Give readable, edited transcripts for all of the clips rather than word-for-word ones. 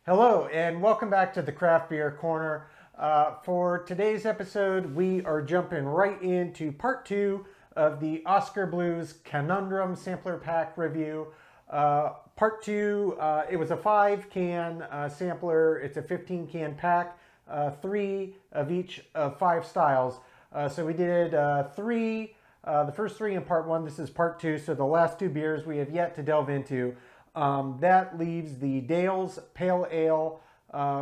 Hello and welcome back to the Craft Beer Corner. For today's episode, we are jumping right into part two of the Oskar Blues Cannundrum Sampler Pack review. Part two, it was a 5-can sampler. It's a 15-can pack, 3 of each of 5 styles. So we did the first 3 in part 1. This is part 2, so the last 2 beers we have yet to delve into. That leaves the Dale's Pale Ale,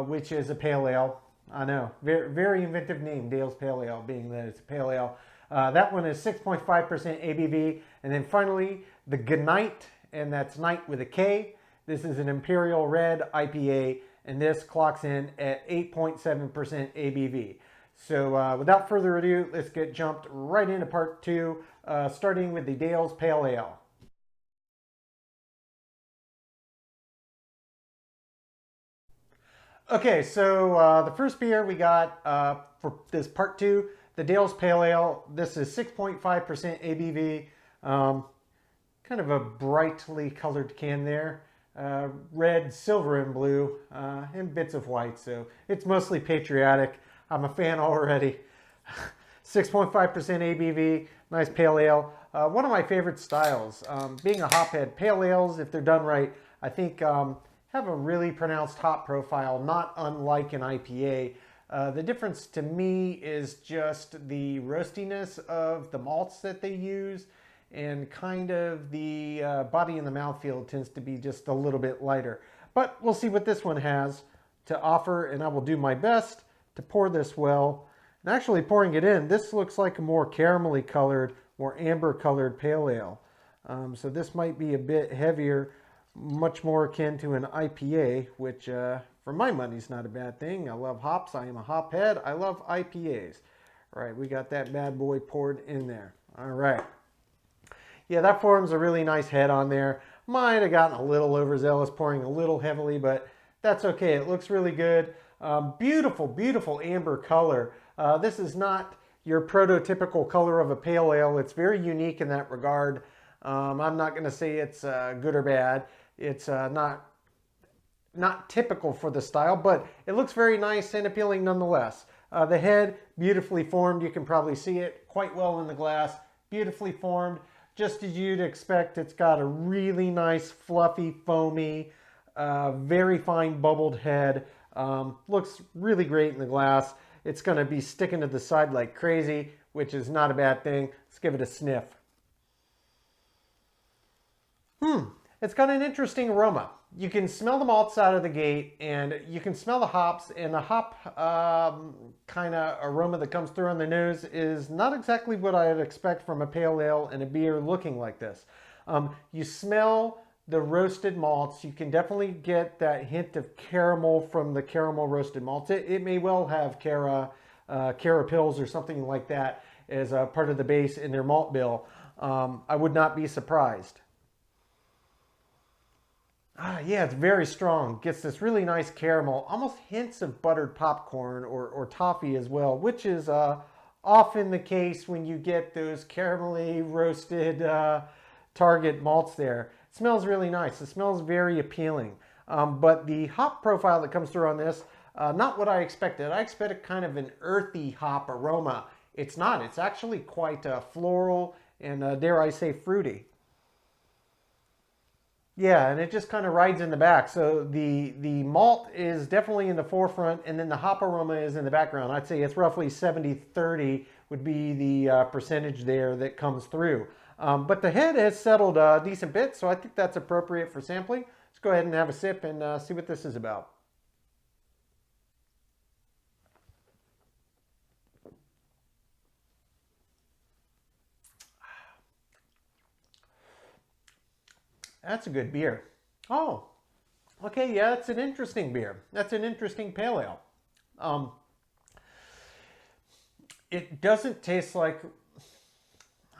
which is a pale ale. I know, very, very inventive name, Dale's Pale Ale, being that it's a pale ale. That one is 6.5% ABV. And then finally, the Gnight, and that's Night with a K. This is an Imperial Red IPA, and this clocks in at 8.7% ABV. So without further ado, let's get jumped right into part 2, starting with the Dale's Pale Ale. Okay, so the first beer we got for this part 2, the Dale's Pale Ale. This is 6.5% ABV. Kind of a brightly colored can there. Red, silver, and blue, and bits of white. So it's mostly patriotic. I'm a fan already. 6.5% ABV, nice pale ale. One of my favorite styles. Being a hophead, pale ales, if they're done right, I think have a really pronounced hop profile, not unlike an IPA. The difference to me is just the roastiness of the malts that they use, and kind of the body in the mouthfeel tends to be just a little bit lighter. But we'll see what this one has to offer, and I will do my best to pour this well. And actually pouring it in, this looks like a more caramelly colored, more amber colored pale ale. So this might be a bit heavier, much more akin to an IPA, which for my money is not a bad thing. I love hops. I am a hop head. I love IPAs. All right, we got that bad boy poured in there. All right. Yeah, that forms a really nice head on there. Might have gotten a little overzealous pouring a little heavily, but that's okay. It looks really good. Beautiful, beautiful amber color. This is not your prototypical color of a pale ale. It's very unique in that regard. I'm not going to say it's good or bad. It's not typical for the style, but it looks very nice and appealing nonetheless. The head, beautifully formed. You can probably see it quite well in the glass. Beautifully formed, just as you'd expect. It's got a really nice, fluffy, foamy, very fine bubbled head. Looks really great in the glass. It's going to be sticking to the side like crazy, which is not a bad thing. Let's give it a sniff. It's got an interesting aroma. You can smell the malts out of the gate, and you can smell the hops, and the hop kind of aroma that comes through on the nose is not exactly what I'd expect from a pale ale and a beer looking like this. You smell the roasted malts. You can definitely get that hint of caramel from the caramel roasted malts. It may well have Cara pills or something like that as a part of the base in their malt bill. I would not be surprised. Yeah, it's very strong. Gets this really nice caramel, almost hints of buttered popcorn or toffee as well, which is often the case when you get those caramelly roasted Target malts there. It smells really nice. It smells very appealing. But the hop profile that comes through on this, not what I expected. I expected kind of an earthy hop aroma. It's not. It's actually quite floral and, dare I say, fruity. Yeah, and it just kind of rides in the back. So the malt is definitely in the forefront, and then the hop aroma is in the background. I'd say it's roughly 70-30 would be the percentage there that comes through. But the head has settled a decent bit, so I think that's appropriate for sampling. Let's go ahead and have a sip and see what this is about. That's a good beer. Oh, okay, yeah, that's an interesting beer. That's an interesting pale ale. It doesn't taste like,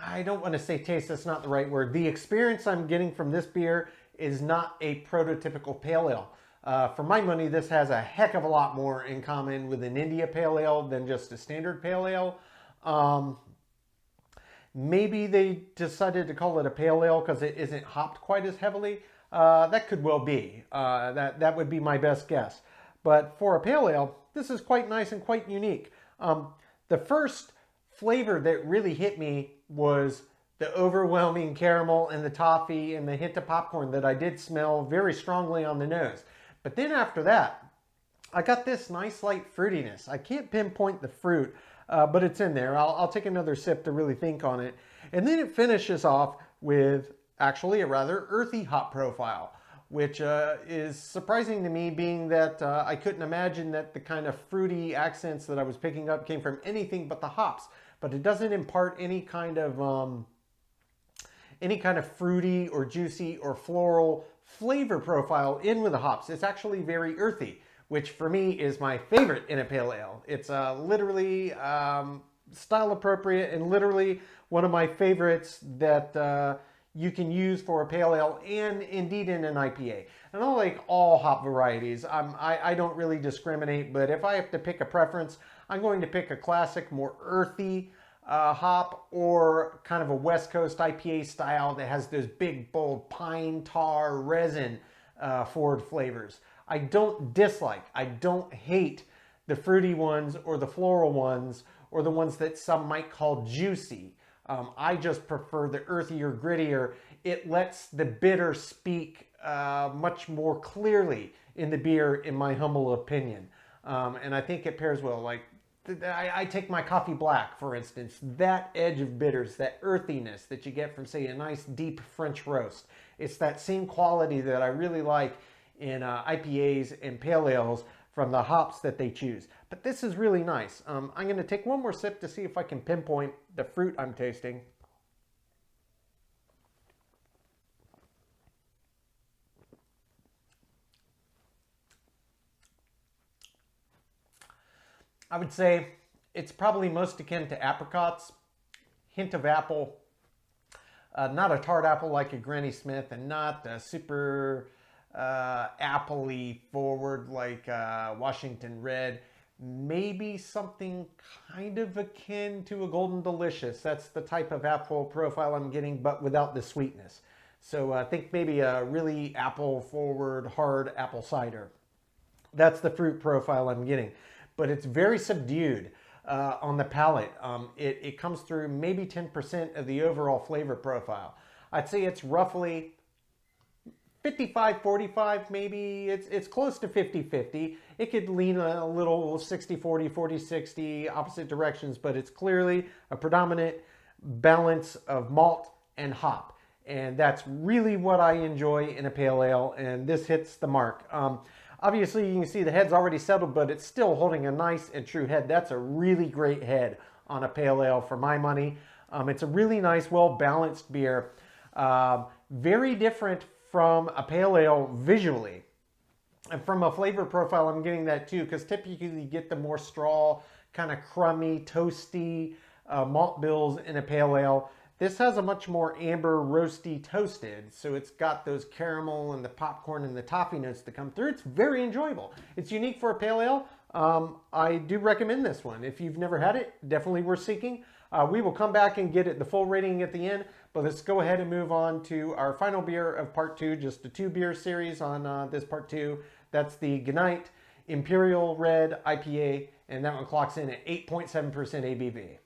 I don't want to say taste, that's not the right word. The experience I'm getting from this beer is not a prototypical pale ale. For my money, this has a heck of a lot more in common with an India pale ale than just a standard pale ale. Maybe they decided to call it a pale ale because it isn't hopped quite as heavily. that could well be. That would be my best guess. But for a pale ale, this is quite nice and quite unique. The first flavor that really hit me was the overwhelming caramel and the toffee and the hint of popcorn that I did smell very strongly on the nose. But then after that, I got this nice light fruitiness. I can't pinpoint the fruit, but it's in there. I'll take another sip to really think on it. And then it finishes off with actually a rather earthy hop profile, which is surprising to me, being that I couldn't imagine that the kind of fruity accents that I was picking up came from anything but the hops. But it doesn't impart any kind of fruity or juicy or floral flavor profile in with the hops. It's actually very earthy, which for me is my favorite in a pale ale. It's literally style appropriate and literally one of my favorites that you can use for a pale ale and indeed in an IPA. And I like all hop varieties. I don't really discriminate, but if I have to pick a preference, I'm going to pick a classic, more earthy hop, or kind of a West Coast IPA style that has those big, bold pine tar resin forward flavors. I don't dislike, I don't hate the fruity ones or the floral ones or the ones that some might call juicy. I just prefer the earthier, grittier. It lets the bitter speak much more clearly in the beer, in my humble opinion. And I think it pairs well. Like, I take my coffee black, for instance, that edge of bitters, that earthiness that you get from, say, a nice deep French roast. It's that same quality that I really like in IPAs and pale ales from the hops that they choose. But this is really nice. I'm going to take one more sip to see if I can pinpoint the fruit I'm tasting. I would say it's probably most akin to apricots, hint of apple, not a tart apple like a Granny Smith, and not a super appley forward like Washington Red. Maybe something kind of akin to a Golden Delicious. That's the type of apple profile I'm getting, but without the sweetness. So I think maybe a really apple forward, hard apple cider. That's the fruit profile I'm getting. But it's very subdued on the palate. It comes through maybe 10% of the overall flavor profile. I'd say it's roughly 55-45, maybe. It's close to 50-50. It could lean a little 60-40, 40-60, opposite directions, but it's clearly a predominant balance of malt and hop. And that's really what I enjoy in a pale ale, and this hits the mark. Obviously, you can see the head's already settled, but it's still holding a nice and true head. That's a really great head on a pale ale for my money. It's a really nice, well-balanced beer. Very different from a pale ale visually. And from a flavor profile, I'm getting that too, because typically you get the more straw, kind of crummy, toasty malt bills in a pale ale. This has a much more amber, roasty, toasted, so it's got those caramel and the popcorn and the toffee notes to come through. It's very enjoyable. It's unique for a pale ale. I do recommend this one. If you've never had it, definitely worth seeking. We will come back and get it the full rating at the end, but let's go ahead and move on to our final beer of part two, just a 2-beer series on this part two. That's the Gnite Imperial Red IPA, and that one clocks in at 8.7% ABV.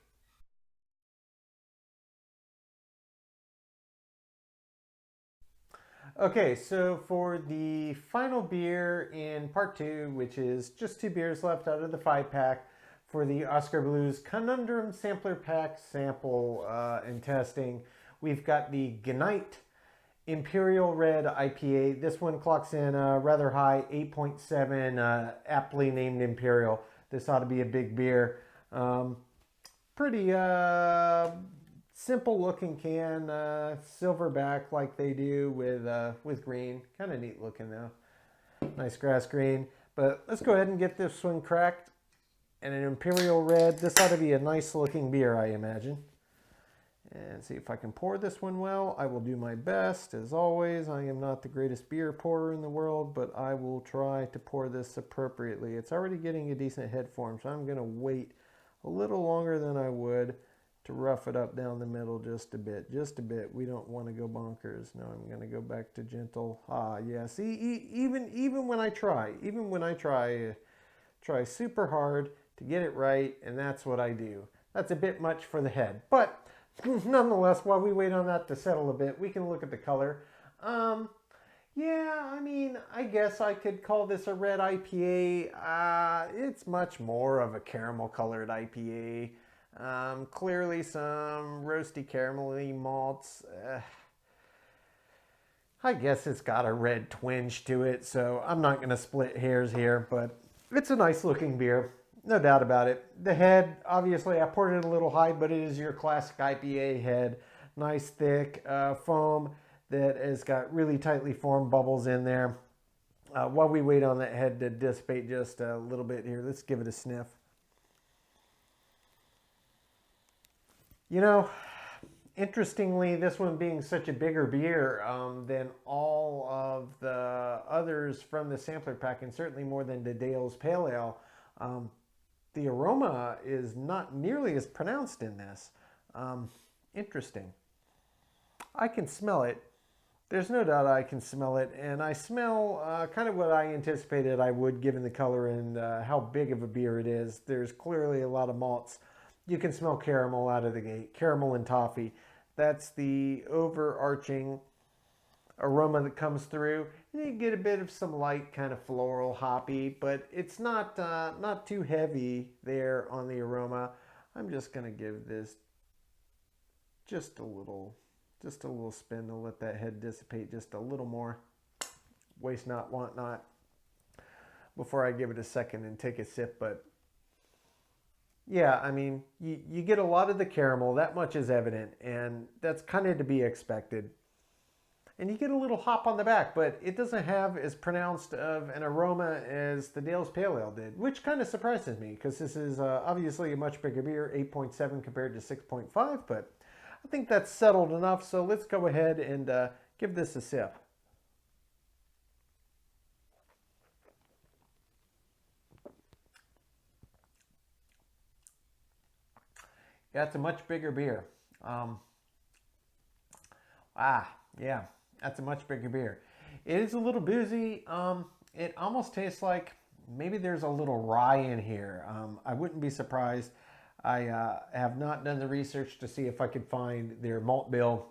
Okay, so for the final beer in part two, which is just 2 beers left out of the 5-pack for the Oskar Blues Cannundrum Sampler Pack sample and testing, we've got the Gnite Imperial Red IPA. This one clocks in rather high, 8.7, aptly named Imperial. This ought to be a big beer. Pretty simple looking can, silverback like they do with green. Kind of neat looking though. Nice grass green. But let's go ahead and get this one cracked. And an Imperial Red. This ought to be a nice looking beer, I imagine. And see if I can pour this one well. I will do my best. As always, I am not the greatest beer pourer in the world, but I will try to pour this appropriately. It's already getting a decent head form, so I'm going to wait a little longer than I would to rough it up down the middle just a bit, just a bit. We don't want to go bonkers. No, I'm going to go back to gentle. Ah, yeah. See, even when I try, try super hard to get it right, and that's what I do. That's a bit much for the head, but nonetheless, while we wait on that to settle a bit, we can look at the color. Yeah, I mean, I guess I could call this a red IPA. It's much more of a caramel colored IPA. Clearly some roasty caramelly malts. I guess it's got a red twinge to it, so I'm not going to split hairs here, but it's a nice looking beer. No doubt about it. The head, obviously I poured it a little high, but it is your classic IPA head. Nice thick foam that has got really tightly formed bubbles in there. While we wait on that head to dissipate just a little bit here, let's give it a sniff. You know, interestingly, this one being such a bigger beer than all of the others from the sampler pack, and certainly more than the Dale's Pale Ale, the aroma is not nearly as pronounced in this. Interesting. I can smell it. There's no doubt I can smell it, and I smell kind of what I anticipated I would given the color and how big of a beer it is. There's clearly a lot of malts. You can smell caramel out of the gate, caramel and toffee. That's the overarching aroma that comes through. You get a bit of some light kind of floral hoppy, but it's not too heavy there on the aroma. I'm just going to give this just a little spin to let that head dissipate just a little more. Waste not, want not. Before I give it a second and take a sip, but yeah, I mean, you get a lot of the caramel, that much is evident, and that's kind of to be expected. And you get a little hop on the back, but it doesn't have as pronounced of an aroma as the Dale's Pale Ale did, which kind of surprises me, because this is obviously a much bigger beer, 8.7 compared to 6.5, but I think that's settled enough, so let's go ahead and give this a sip. Yeah, it's a much bigger beer. Yeah, that's a much bigger beer. It is a little boozy. It almost tastes like maybe there's a little rye in here. I wouldn't be surprised. I have not done the research to see if I could find their malt bill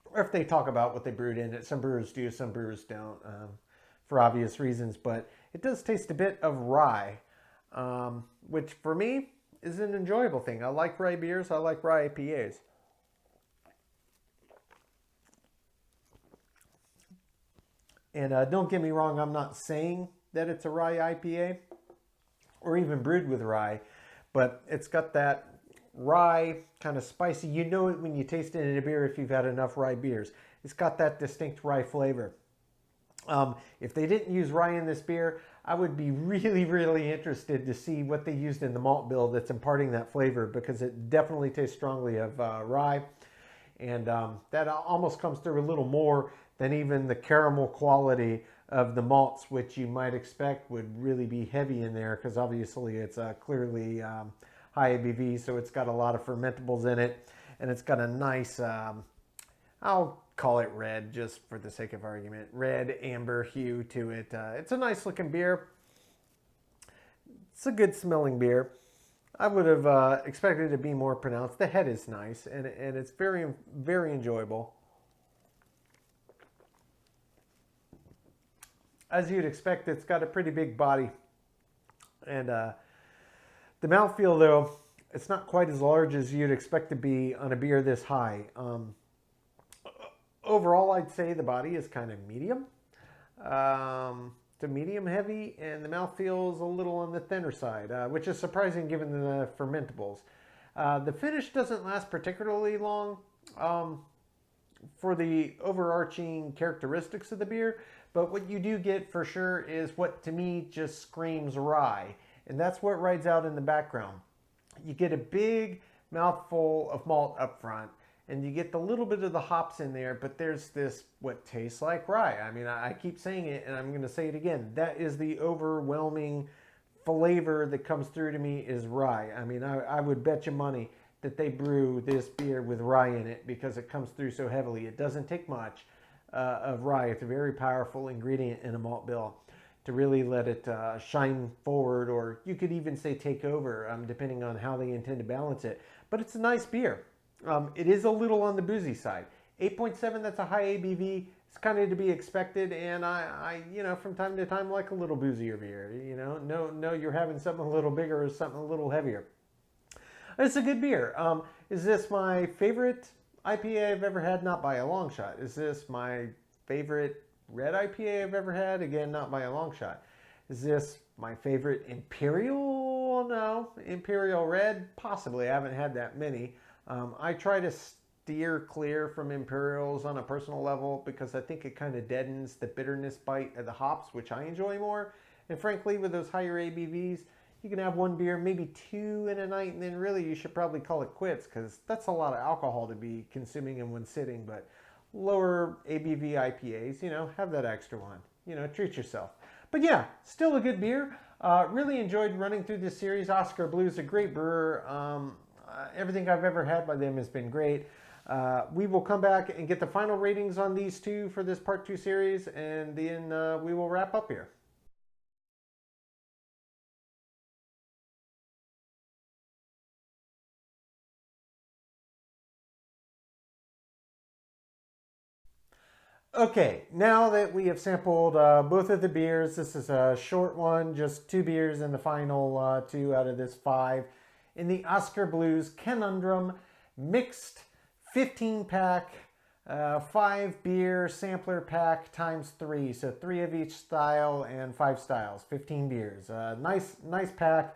or if they talk about what they brewed in it. Some brewers do, some brewers don't, for obvious reasons. But it does taste a bit of rye, which for me is an enjoyable thing. I like rye beers. I like rye IPAs. And don't get me wrong, I'm not saying that it's a rye IPA or even brewed with rye, but it's got that rye kind of spicy. You know it when you taste it in a beer if you've had enough rye beers. It's got that distinct rye flavor. If they didn't use rye in this beer, I would be really, really interested to see what they used in the malt bill that's imparting that flavor, because it definitely tastes strongly of rye. And that almost comes through a little more than even the caramel quality of the malts, which you might expect would really be heavy in there, because obviously it's clearly high ABV, so it's got a lot of fermentables in it, and it's got a nice, I'll call it red just for the sake of argument, red amber hue to it. It's a nice looking beer. It's a good smelling beer. I would have expected it to be more pronounced. The head is nice, and it's very, very enjoyable. As you'd expect, it's got a pretty big body. And the mouthfeel, though, it's not quite as large as you'd expect to be on a beer this high. Overall, I'd say the body is kind of medium to medium heavy, and the mouthfeel is a little on the thinner side, which is surprising given the fermentables. The finish doesn't last particularly long for the overarching characteristics of the beer, but what you do get for sure is what to me just screams rye, and that's what rides out in the background. You get a big mouthful of malt up front, and you get the little bit of the hops in there, but there's this what tastes like rye. I mean, I keep saying it, and I'm going to say it again. That is the overwhelming flavor that comes through to me is rye. I mean, I would bet you money that they brew this beer with rye in it because it comes through so heavily. It doesn't take much of rye. It's a very powerful ingredient in a malt bill to really let it shine forward, or you could even say take over, depending on how they intend to balance it. But it's a nice beer. It is a little on the boozy side. 8.7, that's a high ABV. It's kind of to be expected, and I from time to time like a little boozier beer. No, you're having something a little bigger or something a little heavier. It's a good beer. Is this my favorite IPA I've ever had? Not by a long shot. Is this my favorite red IPA I've ever had? Again, not by a long shot. Is this my favorite Imperial? No. Imperial Red? Possibly. I haven't had that many. I try to steer clear from Imperials on a personal level because I think it kind of deadens the bitterness bite of the hops, which I enjoy more. And frankly, with those higher ABVs, you can have one beer, maybe two in a night, and then really you should probably call it quits because that's a lot of alcohol to be consuming in one sitting. But lower ABV IPAs, have that extra one. Treat yourself. But yeah, still a good beer. Really enjoyed running through this series. Oskar Blues, a great brewer. Everything I've ever had by them has been great. We will come back and get the final ratings on these two for this part 2 series, and then we will wrap up here. Okay, now that we have sampled both of the beers, this is a short one, just 2 beers in the final 2 out of this 5. In the Oskar Blues Cannundrum mixed 15-pack, 5 beer sampler pack times 3. So 3 of each style and 5 styles, 15 beers. Nice pack,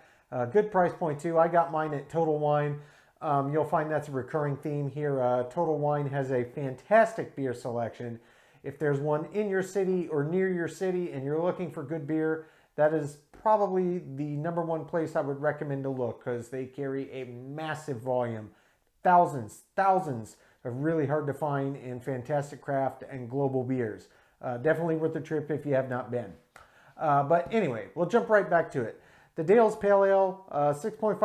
good price point too. I got mine at Total Wine. You'll find that's a recurring theme here. Total Wine has a fantastic beer selection. If there's one in your city or near your city and you're looking for good beer, that is probably the #1 place I would recommend to look because they carry a massive volume. Thousands of really hard to find and fantastic craft and global beers. Definitely worth the trip if you have not been. But anyway, we'll jump right back to it. The Dale's Pale Ale, 6.5%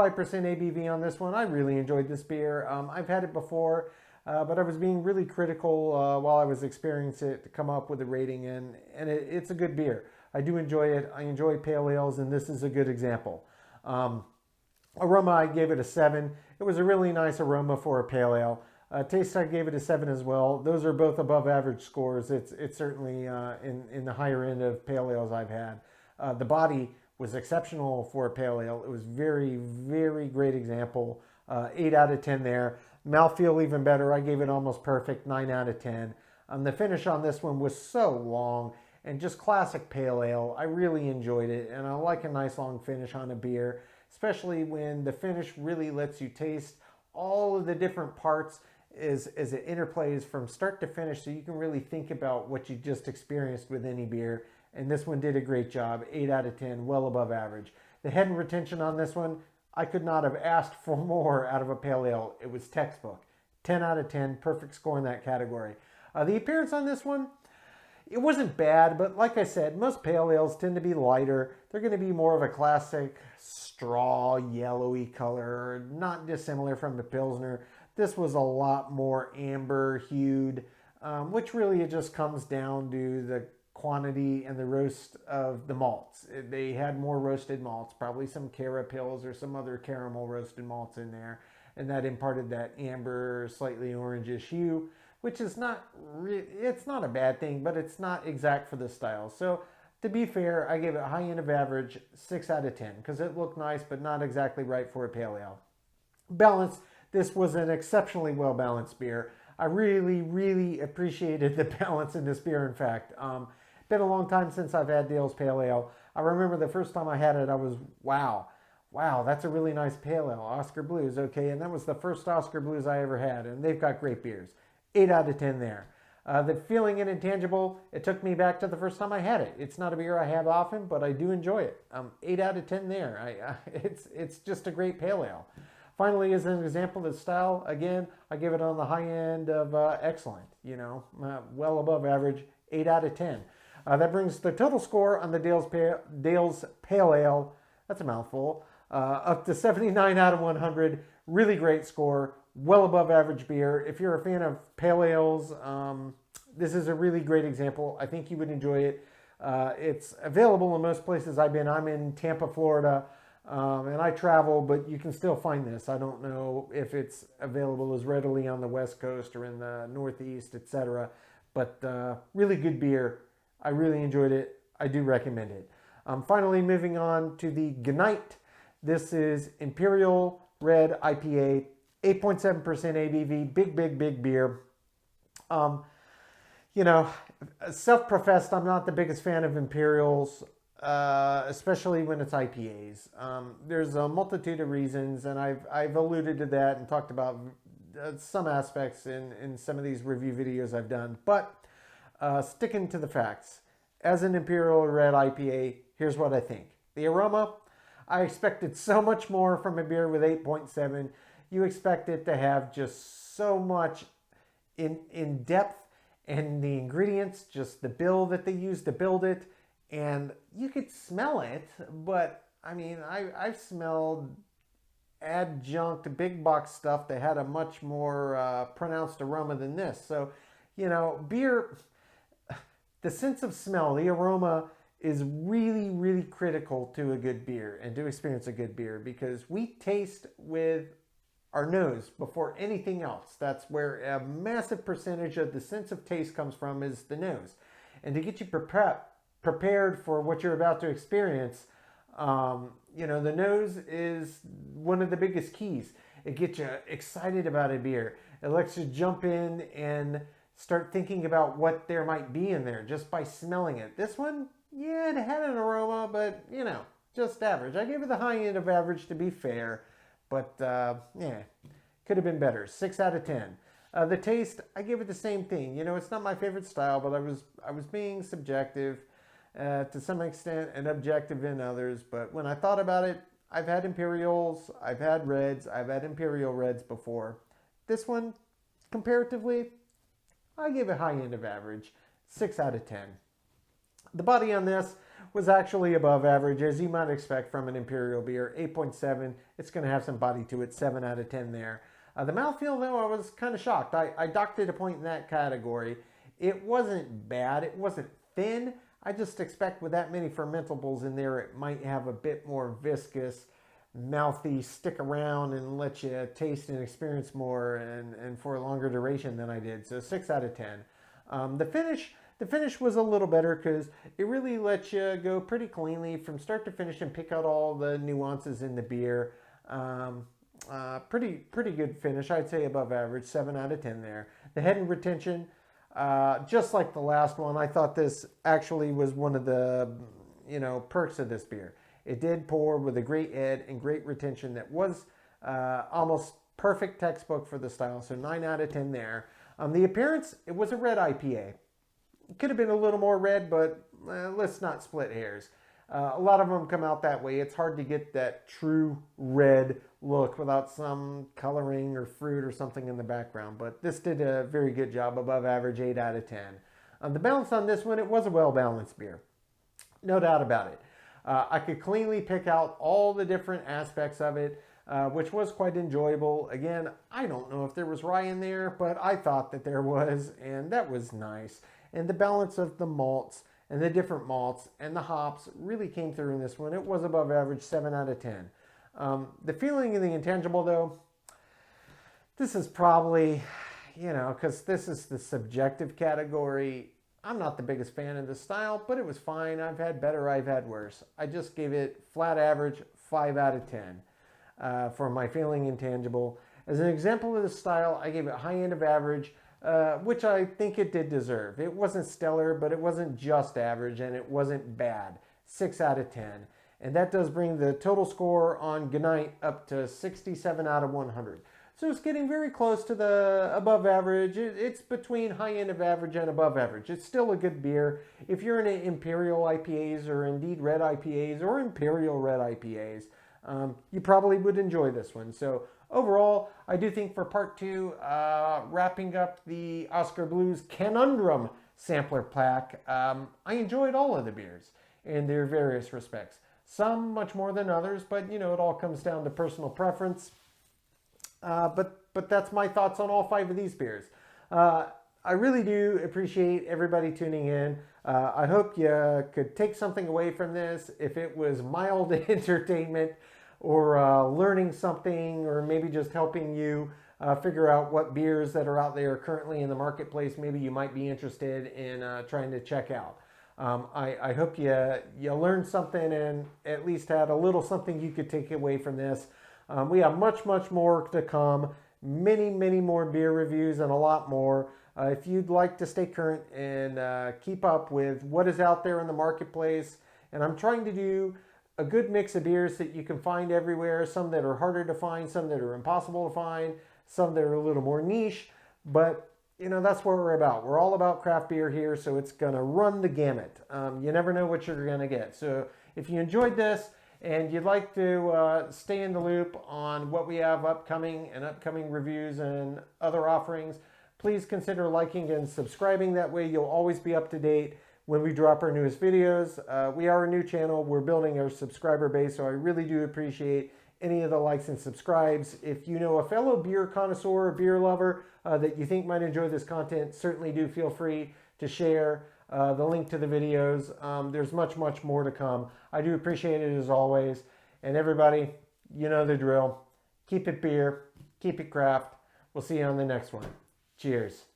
ABV on this one. I really enjoyed this beer. I've had it before. But I was being really critical while I was experiencing it to come up with a rating, and it's a good beer. I do enjoy it. I enjoy pale ales, and this is a good example. Aroma, I gave it a 7. It was a really nice aroma for a pale ale. Taste, I gave it a 7 as well. Those are both above average scores. It's certainly in the higher end of pale ales I've had. The body was exceptional for a pale ale. It was very, very great example. 8 out of 10 there. Mouthfeel even better. I gave it almost perfect, 9 out of 10. The finish on this one was so long and just classic pale ale. I really enjoyed it, and I like a nice long finish on a beer, especially when the finish really lets you taste all of the different parts as it interplays from start to finish, so you can really think about what you just experienced with any beer. And this one did a great job, 8 out of 10, well above average. The head and retention on this one, I could not have asked for more out of a pale ale. It was textbook. 10 out of 10, perfect score in that category. The appearance on this one, it wasn't bad, but like I said, most pale ales tend to be lighter. They're going to be more of a classic straw, yellowy color, not dissimilar from the Pilsner. This was a lot more amber hued, which really it just comes down to the quantity and the roast of the malts. They had more roasted malts, probably some Carapils or some other caramel roasted malts in there, and that imparted that amber, slightly orangish hue, which is it's not a bad thing, but it's not exact for the style. So to be fair, I gave it high end of average, 6 out of 10, because it looked nice, but not exactly right for a pale ale. Balance, this was an exceptionally well balanced beer. I really, really appreciated the balance in this beer, in fact. Been a long time since I've had Dale's Pale Ale. I remember the first time I had it, I was, wow, that's a really nice pale ale. Oskar Blues, okay, and that was the first Oskar Blues I ever had, and they've got great beers. 8 out of 10 there. The feeling and intangible, it took me back to the first time I had it. It's not a beer I have often, but I do enjoy it. 8 out of 10 there. It's just a great pale ale. Finally, as an example of style, again, I give it on the high end of excellent, well above average, 8 out of 10. That brings the total score on the Dale's Pale Ale, that's a mouthful, up to 79 out of 100. Really great score, well above average beer. If you're a fan of pale ales, this is a really great example. I think you would enjoy it. It's available in most places I've been. I'm in Tampa, Florida, and I travel, but you can still find this. I don't know if it's available as readily on the West Coast or in the Northeast, etc. But really good beer. I really enjoyed it. I do recommend it. Finally, moving on to the Gnite. This is Imperial Red IPA, 8.7% ABV, big beer. You know, self-professed, I'm not the biggest fan of Imperials, especially when it's IPAs. There's a multitude of reasons, and I've alluded to that and talked about some aspects in some of these review videos I've done. But sticking to the facts, as an Imperial Red IPA, here's what I think. The aroma, I expected so much more from a beer with 8.7. You expect it to have just so much in depth, and the ingredients, just the bill that they used to build it, and you could smell it, but I mean, I've smelled adjunct big box stuff that had a much more pronounced aroma than this. So, you know, beer, the sense of smell, the aroma is really critical to a good beer and to experience a good beer, because we taste with our nose before anything else. That's where a massive percentage of the sense of taste comes from, is the nose. And to get you prepared for what you're about to experience, you know, the nose is one of the biggest keys. It gets you excited about a beer. It lets you jump in and start thinking about what there might be in there just by smelling it. This one, yeah, it had an aroma, but, you know, just average. I gave it the high end of average to be fair. But, yeah, could have been better. 6 out of 10. The taste, I give it the same thing. You know, it's not my favorite style, but I was being subjective to some extent and objective in others. But when I thought about it, I've had Imperials, I've had Reds, I've had Imperial Reds before. This one, comparatively, I give it high end of average. 6 out of 10. The body on this was actually above average, as you might expect from an Imperial beer. 8.7, it's going to have some body to it. 7 out of 10 there. The mouthfeel, though, I was kind of shocked. I docked it a point in that category. It wasn't bad. It wasn't thin. I just expect with that many fermentables in there, it might have a bit more viscous, mouthy, stick around and let you taste and experience more and for a longer duration than I did. So 6 out of 10. The finish was a little better because it really lets you go pretty cleanly from start to finish and pick out all the nuances in the beer. Pretty good finish. I'd say above average. 7 out of 10 there. The head and retention, just like the last one, I thought this actually was one of the, you know, perks of this beer. It did pour with a great head and great retention that was almost perfect textbook for the style. So 9 out of 10 there. The appearance, it was a red IPA. It could have been a little more red, but let's not split hairs. A lot of them come out that way. It's hard to get that true red look without some coloring or fruit or something in the background. But this did a very good job, above average, 8 out of 10. The balance on this one, it was a well-balanced beer. No doubt about it. I could cleanly pick out all the different aspects of it, which was quite enjoyable. Again, I don't know if there was rye in there, but I thought that there was, and that was nice. And the balance of the malts and the different malts and the hops really came through in this one. It was above average, 7 out of 10. The feeling and the intangible, though, this is probably, you know, because this is the subjective category. I'm not the biggest fan of the style, but it was fine. I've had better, I've had worse. I just gave it flat average, 5 out of 10 for my feeling intangible. As an example of the style, I gave it high end of average, which I think it did deserve. It wasn't stellar, but it wasn't just average, and it wasn't bad. 6 out of 10. And that does bring the total score on Gnite up to 67 out of 100. So it's getting very close to the above average. It's between high end of average and above average. It's still a good beer. If you're into Imperial IPAs or indeed Red IPAs or Imperial Red IPAs, you probably would enjoy this one. So overall, I do think for part 2, wrapping up the Oskar Blues Cannundrum sampler pack, I enjoyed all of the beers in their various respects. Some much more than others, but you know, it all comes down to personal preference. But that's my thoughts on all 5 of these beers. I really do appreciate everybody tuning in. I hope you could take something away from this. If it was mild entertainment or learning something, or maybe just helping you figure out what beers that are out there currently in the marketplace maybe you might be interested in trying to check out. I hope you learned something and at least had a little something you could take away from this. We have much more to come. Many more beer reviews and a lot more. If you'd like to stay current and keep up with what is out there in the marketplace, and I'm trying to do a good mix of beers that you can find everywhere, some that are harder to find, some that are impossible to find, some that are a little more niche, but you know, that's what we're about. We're all about craft beer here, so it's going to run the gamut. You never know what you're going to get. So if you enjoyed this and you'd like to stay in the loop on what we have upcoming reviews and other offerings, please consider liking and subscribing. That way you'll always be up to date when we drop our newest videos. We are a new channel. We're building our subscriber base, so I really do appreciate any of the likes and subscribes. If you know a fellow beer connoisseur or beer lover that you think might enjoy this content, certainly do feel free to share the link to the videos. There's much more to come. I do appreciate it as always. And everybody, you know the drill. Keep it beer, keep it craft. We'll see you on the next one. Cheers.